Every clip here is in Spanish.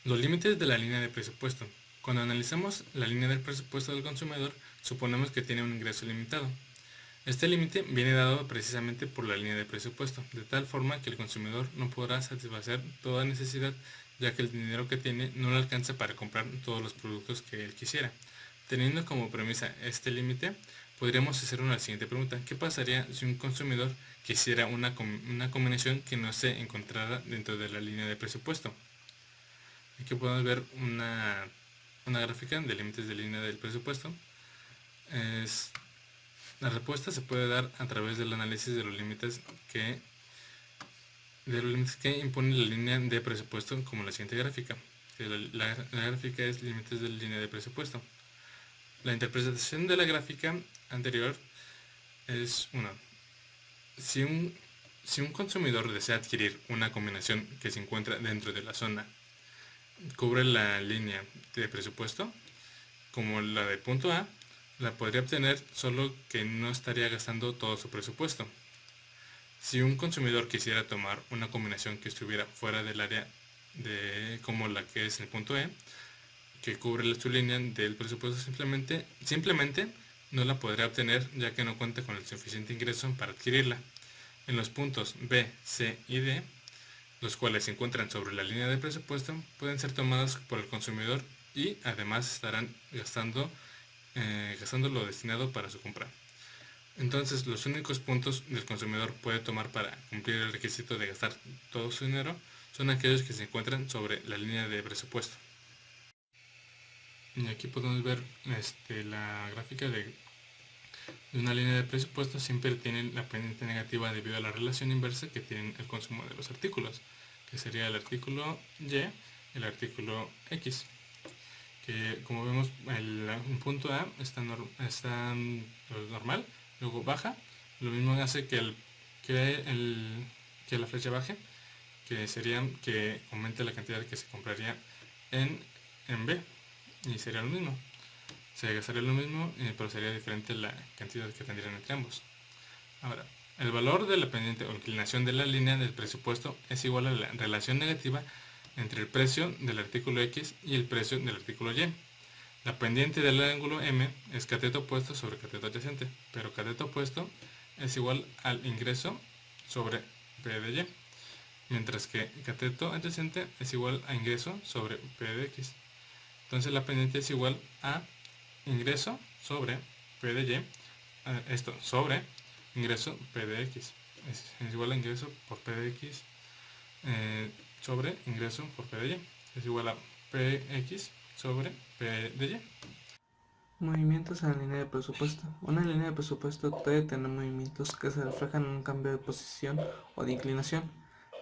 Los límites de la línea de presupuesto. Cuando analizamos la línea del presupuesto del consumidor, suponemos que tiene un ingreso limitado. Este límite viene dado precisamente por la línea de presupuesto, de tal forma que el consumidor no podrá satisfacer toda necesidad, ya que el dinero que tiene no le alcanza para comprar todos los productos que él quisiera. Teniendo como premisa este límite, podríamos hacer una siguiente pregunta. ¿Qué pasaría si un consumidor quisiera una combinación que no se encontrara dentro de la línea de presupuesto? Aquí podemos ver una gráfica de límites de línea del presupuesto. La respuesta se puede dar a través del análisis de los límites que impone la línea de presupuesto, como la siguiente gráfica. La gráfica es límites de línea de presupuesto. La interpretación de la gráfica anterior es si un consumidor desea adquirir una combinación que se encuentra dentro de la zona, cubre la línea de presupuesto, como la del punto A, la podría obtener, solo que no estaría gastando todo su presupuesto. Si un consumidor quisiera tomar una combinación que estuviera fuera del área como la que es el punto E, que cubre su línea del presupuesto, simplemente no la podrá obtener, ya que no cuenta con el suficiente ingreso para adquirirla. En los puntos B, C y D, los cuales se encuentran sobre la línea de presupuesto, pueden ser tomados por el consumidor y además estarán gastando lo destinado para su compra. Entonces, los únicos puntos del consumidor puede tomar para cumplir el requisito de gastar todo su dinero son aquellos que se encuentran sobre la línea de presupuesto. Y aquí podemos ver la gráfica de una línea de presupuesto. Siempre tiene la pendiente negativa debido a la relación inversa que tienen el consumo de los artículos, que sería el artículo Y y el artículo X, que como vemos un punto A está normal, luego baja, lo mismo hace que la flecha baje, que sería que aumente la cantidad que se compraría en B, y sería lo mismo, se gastaría lo mismo, pero sería diferente la cantidad que tendrían entre ambos. Ahora, el valor de la pendiente o inclinación de la línea del presupuesto es igual a la relación negativa entre el precio del artículo X y el precio del artículo Y. La pendiente del ángulo M es cateto opuesto sobre cateto adyacente, pero cateto opuesto es igual al ingreso sobre P de Y, mientras que cateto adyacente es igual a ingreso sobre P de X. Entonces la pendiente es igual a ingreso sobre P de Y, esto sobre ingreso P de X, es igual a ingreso por P de X sobre ingreso por P de Y, es igual a PX sobre P de Y. Movimientos en la línea de presupuesto. Una línea de presupuesto debe tener movimientos que se reflejan en un cambio de posición o de inclinación.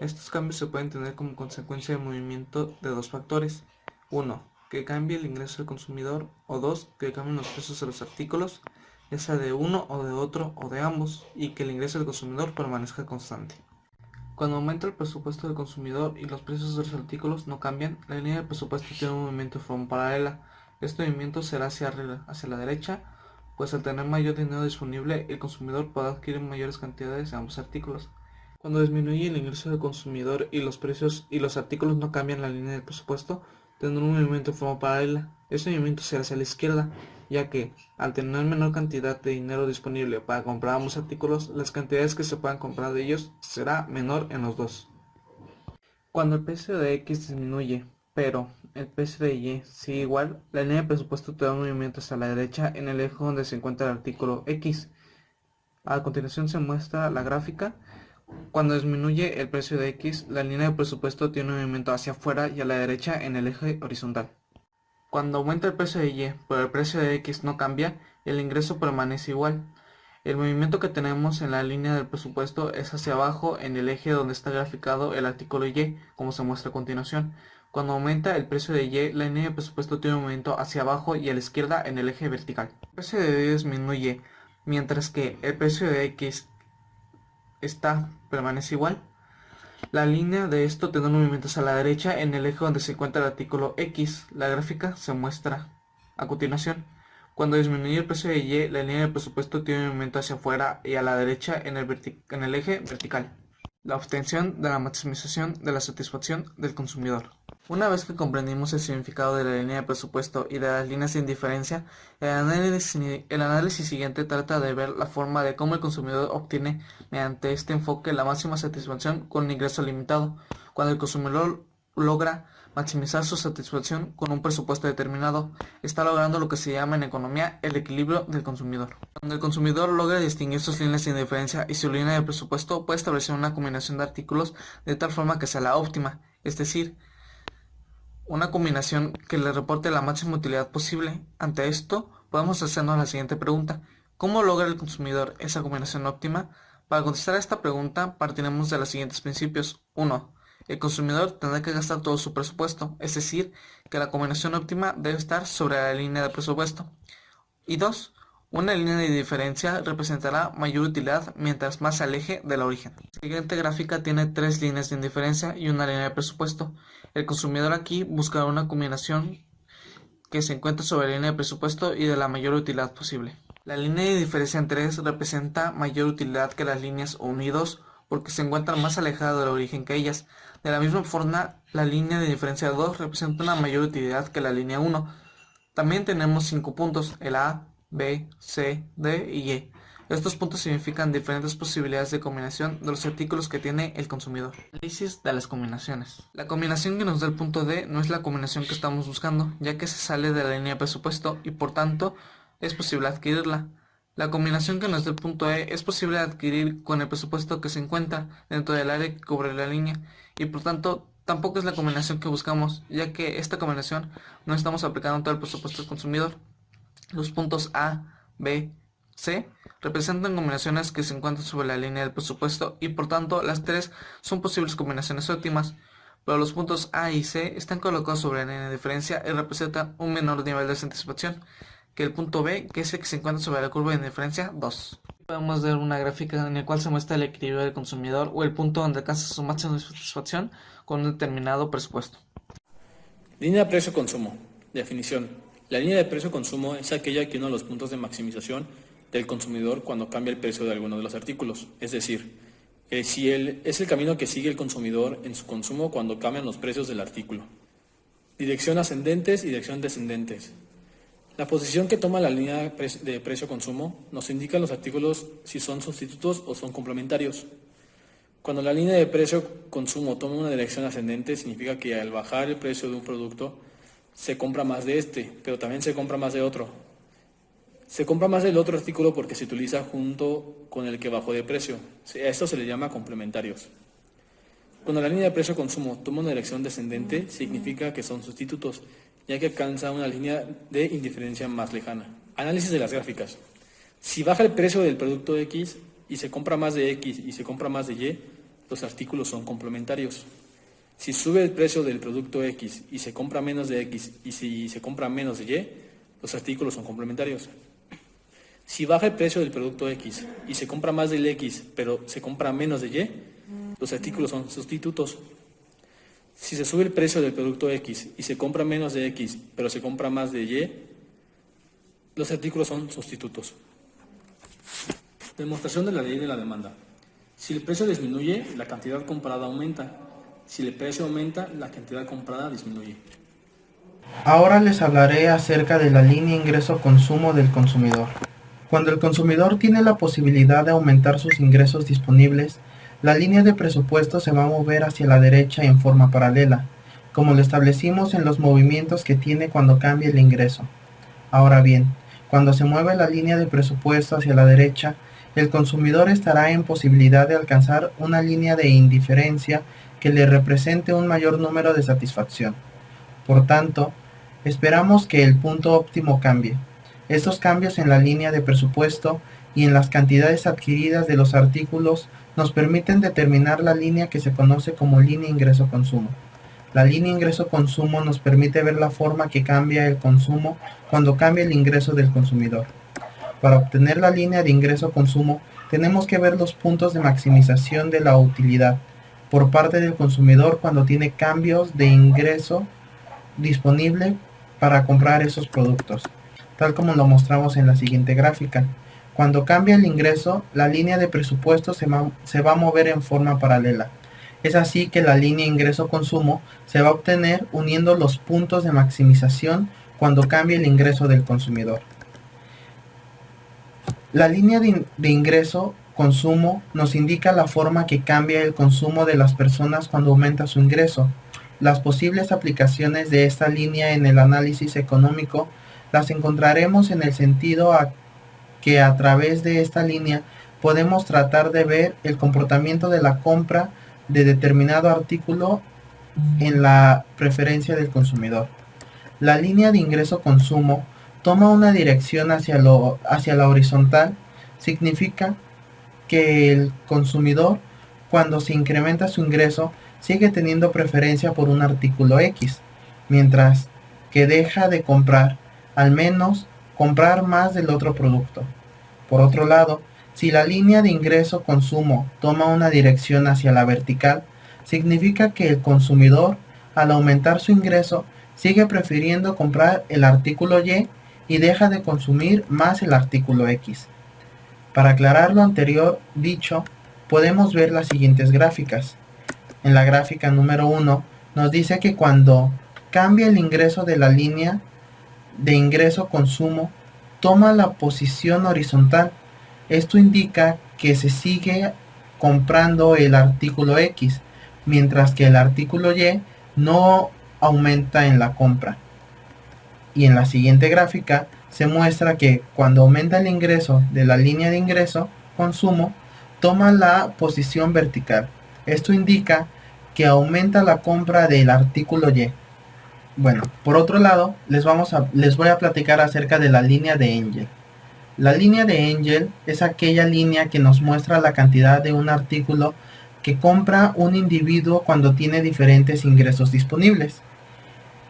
Estos cambios se pueden tener como consecuencia de movimiento de dos factores. 1. Que cambie el ingreso del consumidor, o 2. Que cambien los precios de los artículos, ya sea de uno o de otro o de ambos, y que el ingreso del consumidor permanezca constante. Cuando aumenta el presupuesto del consumidor y los precios de los artículos no cambian, la línea de presupuesto tiene un movimiento de forma paralela. Este movimiento será hacia la derecha, pues al tener mayor dinero disponible, el consumidor podrá adquirir mayores cantidades de ambos artículos. Cuando disminuye el ingreso del consumidor y los precios y los artículos no cambian, la línea de presupuesto tendrá un movimiento de forma paralela. Este movimiento será hacia la izquierda, ya que al tener menor cantidad de dinero disponible para comprar ambos artículos, las cantidades que se puedan comprar de ellos será menor en los dos. Cuando el precio de X disminuye, pero el precio de Y sigue igual, la línea de presupuesto te da un movimiento hacia la derecha en el eje donde se encuentra el artículo X. A continuación se muestra la gráfica. Cuando disminuye el precio de X, la línea de presupuesto tiene un movimiento hacia afuera y a la derecha en el eje horizontal. Cuando aumenta el precio de Y, pero el precio de X no cambia, el ingreso permanece igual. El movimiento que tenemos en la línea del presupuesto es hacia abajo en el eje donde está graficado el artículo Y, como se muestra a continuación. Cuando aumenta el precio de Y, la línea de presupuesto tiene un movimiento hacia abajo y a la izquierda en el eje vertical. El precio de Y disminuye, mientras que el precio de X permanece igual. La línea de esto tendrá un movimiento hacia la derecha en el eje donde se encuentra el artículo X. La gráfica se muestra a continuación. Cuando disminuye el precio de Y, la línea de presupuesto tiene un movimiento hacia afuera y a la derecha en el eje vertical. La obtención de la maximización de la satisfacción del consumidor. Una vez que comprendimos el significado de la línea de presupuesto y de las líneas de indiferencia, el análisis siguiente trata de ver la forma de cómo el consumidor obtiene mediante este enfoque la máxima satisfacción con un ingreso limitado. Cuando el consumidor logra maximizar su satisfacción con un presupuesto determinado, está logrando lo que se llama en economía el equilibrio del consumidor. Cuando el consumidor logra distinguir sus líneas de indiferencia y su línea de presupuesto, puede establecer una combinación de artículos de tal forma que sea la óptima, es decir, una combinación que le reporte la máxima utilidad posible. Ante esto, podemos hacernos la siguiente pregunta: ¿cómo logra el consumidor esa combinación óptima? Para contestar a esta pregunta, partiremos de los siguientes principios. 1. El consumidor tendrá que gastar todo su presupuesto, es decir, que la combinación óptima debe estar sobre la línea de presupuesto. Y 2. Una línea de diferencia representará mayor utilidad mientras más se aleje del origen. La siguiente gráfica tiene 3 líneas de indiferencia y una línea de presupuesto. El consumidor aquí buscará una combinación que se encuentre sobre la línea de presupuesto y de la mayor utilidad posible. La línea de diferencia en 3 representa mayor utilidad que las líneas 1 y 2 porque se encuentran más alejadas del origen que ellas. De la misma forma, la línea de diferencia 2 representa una mayor utilidad que la línea 1. También tenemos 5 puntos, el A, B, C, D y E. Estos puntos significan diferentes posibilidades de combinación de los artículos que tiene el consumidor. Análisis de las combinaciones. La combinación que nos da el punto D no es la combinación que estamos buscando, ya que se sale de la línea de presupuesto y por tanto es posible adquirirla. La combinación que nos da el punto E es posible adquirir con el presupuesto que se encuentra dentro del área que cubre la línea y por tanto tampoco es la combinación que buscamos, ya que esta combinación no estamos aplicando todo el presupuesto del consumidor. Los puntos A, B, C representan combinaciones que se encuentran sobre la línea del presupuesto y por tanto las tres son posibles combinaciones óptimas, pero los puntos A y C están colocados sobre la línea de diferencia y representan un menor nivel de satisfacción que el punto B, que es el que se encuentra sobre la curva de diferencia 2. Podemos ver una gráfica en la cual se muestra el equilibrio del consumidor o el punto donde alcanza su máxima satisfacción con un determinado presupuesto. Línea de precio-consumo. Definición. La línea de precio-consumo es aquella que une los puntos de maximización del consumidor cuando cambia el precio de alguno de los artículos. Es decir, es el camino que sigue el consumidor en su consumo cuando cambian los precios del artículo. Dirección ascendentes y dirección descendentes. La posición que toma la línea de precio-consumo nos indica los artículos si son sustitutos o son complementarios. Cuando la línea de precio-consumo toma una dirección ascendente, significa que al bajar el precio de un producto, se compra más de este, pero también se compra más de otro. Se compra más del otro artículo porque se utiliza junto con el que bajó de precio. A esto se le llama complementarios. Cuando la línea de precio-consumo toma una dirección descendente, significa que son sustitutos, ya que alcanza una línea de indiferencia más lejana. Análisis de las gráficas. Si baja el precio del producto X y se compra más de X y se compra más de Y, los artículos son complementarios. Si sube el precio del producto X y se compra menos de X y si se compra menos de Y, los artículos son complementarios. Si baja el precio del producto X y se compra más del X pero se compra menos de Y, los artículos son sustitutos. Si se sube el precio del producto X y se compra menos de X pero se compra más de Y, los artículos son sustitutos. Demostración de la ley de la demanda. Si el precio disminuye, la cantidad comprada aumenta. Si el precio aumenta, la cantidad comprada disminuye. Ahora les hablaré acerca de la línea ingreso-consumo del consumidor. Cuando el consumidor tiene la posibilidad de aumentar sus ingresos disponibles, la línea de presupuesto se va a mover hacia la derecha en forma paralela, como lo establecimos en los movimientos que tiene cuando cambia el ingreso. Ahora bien, cuando se mueve la línea de presupuesto hacia la derecha, el consumidor estará en posibilidad de alcanzar una línea de indiferencia que le represente un mayor número de satisfacción. Por tanto, esperamos que el punto óptimo cambie. Estos cambios en la línea de presupuesto y en las cantidades adquiridas de los artículos nos permiten determinar la línea que se conoce como línea ingreso-consumo. La línea ingreso-consumo nos permite ver la forma que cambia el consumo cuando cambia el ingreso del consumidor. Para obtener la línea de ingreso-consumo, tenemos que ver los puntos de maximización de la utilidad por parte del consumidor cuando tiene cambios de ingreso disponible para comprar esos productos, tal como lo mostramos en la siguiente gráfica. Cuando cambia el ingreso, la línea de presupuesto se va a mover en forma paralela. Es así que la línea ingreso-consumo se va a obtener uniendo los puntos de maximización cuando cambie el ingreso del consumidor. La línea de ingreso-consumo nos indica la forma que cambia el consumo de las personas cuando aumenta su ingreso. Las posibles aplicaciones de esta línea en el análisis económico las encontraremos en el sentido que a través de esta línea podemos tratar de ver el comportamiento de la compra de determinado artículo en la preferencia del consumidor. La línea de ingreso-consumo toma una dirección hacia la horizontal, significa que el consumidor, cuando se incrementa su ingreso, sigue teniendo preferencia por un artículo X, mientras que deja de comprar, al menos comprar más del otro producto. Por otro lado, si la línea de ingreso-consumo toma una dirección hacia la vertical, significa que el consumidor, al aumentar su ingreso, sigue prefiriendo comprar el artículo Y y deja de consumir más el artículo X. Para aclarar lo anterior dicho, podemos ver las siguientes gráficas. En la gráfica número 1 nos dice que cuando cambia el ingreso de la línea de ingreso-consumo, toma la posición horizontal. Esto indica que se sigue comprando el artículo X, mientras que el artículo Y no aumenta en la compra. Y en la siguiente gráfica se muestra que cuando aumenta el ingreso de la línea de ingreso-consumo, toma la posición vertical. Esto indica que aumenta la compra del artículo Y. Bueno, por otro lado, les voy a platicar acerca de la línea de Engel. La línea de Engel es aquella línea que nos muestra la cantidad de un artículo que compra un individuo cuando tiene diferentes ingresos disponibles.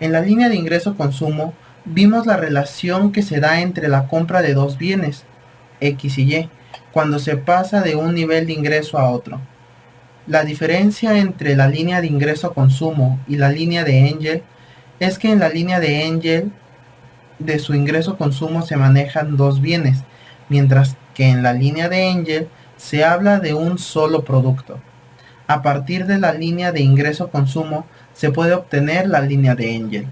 En la línea de ingreso-consumo vimos la relación que se da entre la compra de dos bienes, X y Y, cuando se pasa de un nivel de ingreso a otro. La diferencia entre la línea de ingreso-consumo y la línea de Engel es que en la línea de Engel de su ingreso-consumo se manejan dos bienes, mientras que en la línea de Engel se habla de un solo producto. A partir de la línea de ingreso-consumo se puede obtener la línea de Engel.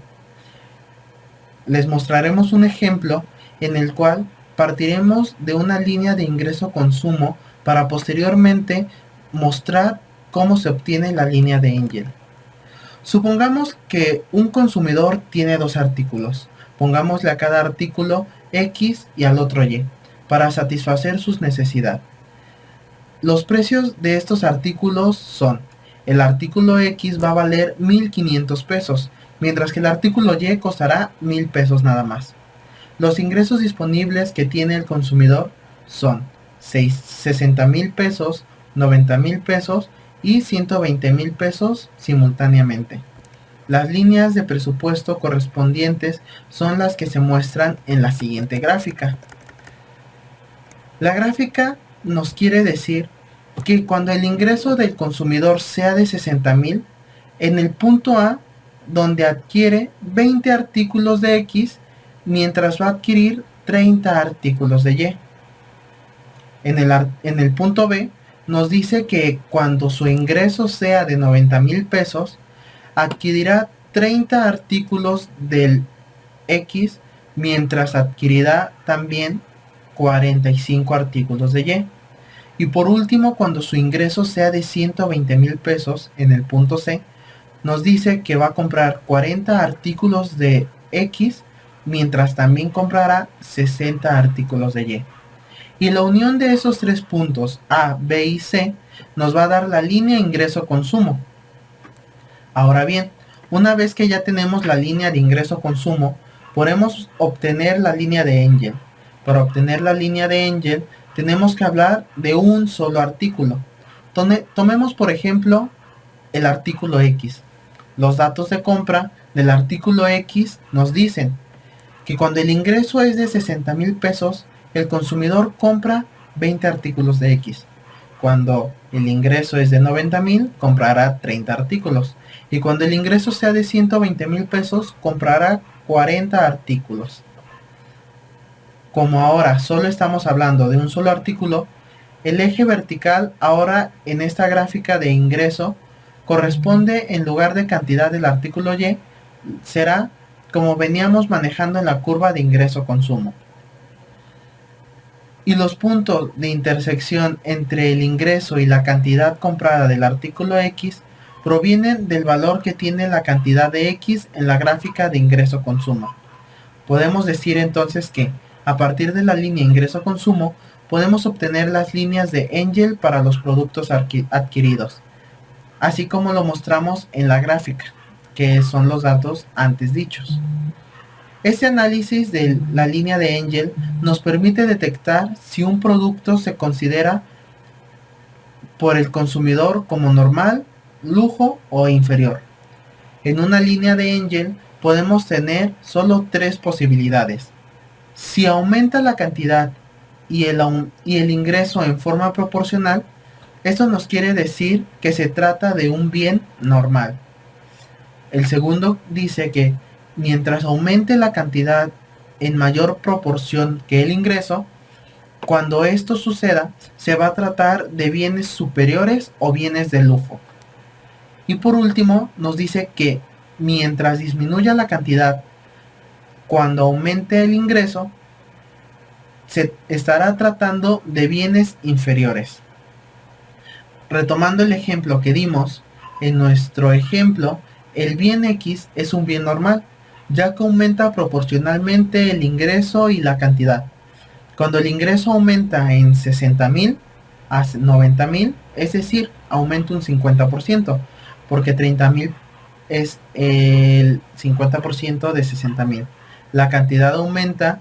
Les mostraremos un ejemplo en el cual partiremos de una línea de ingreso-consumo para posteriormente mostrar cómo se obtiene la línea de Engel. Supongamos que un consumidor tiene dos artículos. Pongámosle a cada artículo X y al otro Y, para satisfacer sus necesidades. Los precios de estos artículos son: el artículo X va a valer 1,500 pesos, mientras que el artículo Y costará 1,000 pesos nada más. Los ingresos disponibles que tiene el consumidor son 60,000 pesos, 90,000 pesos y 120,000 pesos simultáneamente. Las líneas de presupuesto correspondientes son las que se muestran en la siguiente gráfica. La gráfica nos quiere decir que cuando el ingreso del consumidor sea de 60,000, en el punto A, donde adquiere 20 artículos de X, mientras va a adquirir 30 artículos de Y. En el punto B, nos dice que cuando su ingreso sea de 90,000 pesos, adquirirá 30 artículos del X, mientras adquirirá también 45 artículos de Y. Y por último, cuando su ingreso sea de 120,000 pesos, en el punto C, nos dice que va a comprar 40 artículos de X, mientras también comprará 60 artículos de Y. Y la unión de esos tres puntos A, B y C nos va a dar la línea ingreso-consumo. Ahora bien, una vez que ya tenemos la línea de ingreso-consumo, podemos obtener la línea de Engel. Para obtener la línea de Engel, tenemos que hablar de un solo artículo. Tomemos por ejemplo el artículo X. Los datos de compra del artículo X nos dicen que cuando el ingreso es de 60,000 pesos, el consumidor compra 20 artículos de X. Cuando el ingreso es de 90,000, comprará 30 artículos. Y cuando el ingreso sea de 120,000 pesos, comprará 40 artículos. Como ahora solo estamos hablando de un solo artículo, el eje vertical ahora en esta gráfica de ingreso corresponde en lugar de cantidad del artículo Y, será como veníamos manejando en la curva de ingreso-consumo. Y los puntos de intersección entre el ingreso y la cantidad comprada del artículo X provienen del valor que tiene la cantidad de X en la gráfica de ingreso-consumo. Podemos decir entonces que, a partir de la línea ingreso-consumo, podemos obtener las líneas de Engel para los productos adquiridos, así como lo mostramos en la gráfica, que son los datos antes dichos. Este análisis de la línea de Engel nos permite detectar si un producto se considera por el consumidor como normal, lujo o inferior. En una línea de Engel podemos tener solo 3 posibilidades. Si aumenta la cantidad y el ingreso en forma proporcional, esto nos quiere decir que se trata de un bien normal. El segundo dice que mientras aumente la cantidad en mayor proporción que el ingreso, cuando esto suceda, se va a tratar de bienes superiores o bienes de lujo. Y por último, nos dice que mientras disminuya la cantidad, cuando aumente el ingreso, se estará tratando de bienes inferiores. Retomando el ejemplo que dimos, en nuestro ejemplo, el bien X es un bien normal, ya que aumenta proporcionalmente el ingreso y la cantidad. Cuando el ingreso aumenta en 60,000 a 90,000, es decir, aumenta un 50%, porque 30,000 es el 50% de 60,000. La cantidad aumenta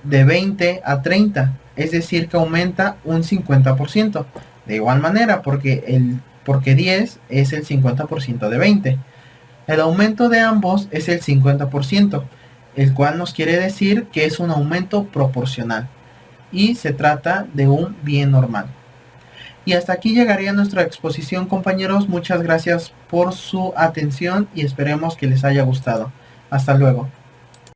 de 20 a 30, es decir, que aumenta un 50%. De igual manera, porque 10 es el 50% de 20. El aumento de ambos es el 50%, el cual nos quiere decir que es un aumento proporcional y se trata de un bien normal. Y hasta aquí llegaría nuestra exposición, compañeros. Muchas gracias por su atención y esperemos que les haya gustado. Hasta luego.